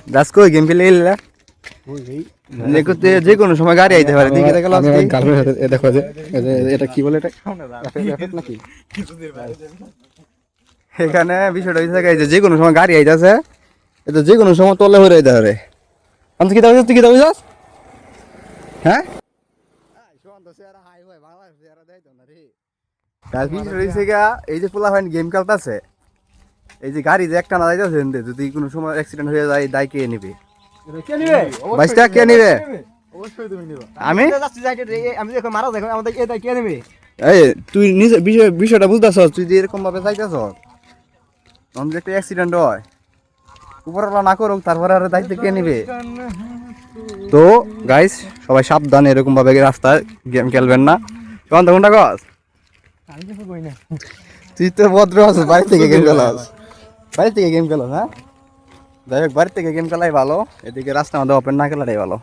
দাস কই গেম খেলে এলা যে কোনো সময় গাড়ি আইতে পারে দেখে দেখে লাস্ট দেখো যে এটা কি বলে এটা নাকি এখানে বিষয়টা হইছে যে কোনো সময় গাড়ি আইতাছে এটা যে কোনো সময় তলে হয়ে যাইতে পারে আমি কি দাও তুই কি দাও হ্যাঁ এই যে পোলা ফাইন গেম খেলতেছে এই যে গাড়ি যে একটা না যাইতেছে যদি কোনো সময় অ্যাক্সিডেন্ট হয়ে যায় দায় কে নিবে বাইশটা কে নিবে আমি এই তুই নিজে বিষয়টা বুঝতেছ তুই যে এরকম ভাবে চাইতেছ আমি যে একটা অ্যাক্সিডেন্ট হয় উপরওয়ালা না করুক তারপরে আর দায়িত্ব কে নিবে তো গাইস সবাই সাবধান এরকম ভাবে রাস্তায় গেম খেলবেন না কোনটা কস তুই তো ভদ্র আছিস বাড়ি থেকে গেম খেলাস হ্যাঁ যাই হোক বাড়ি থেকে গেম খেলাই ভালো এদিকে রাস্তা আমাদের ওপেন না খেলাটাই ভালো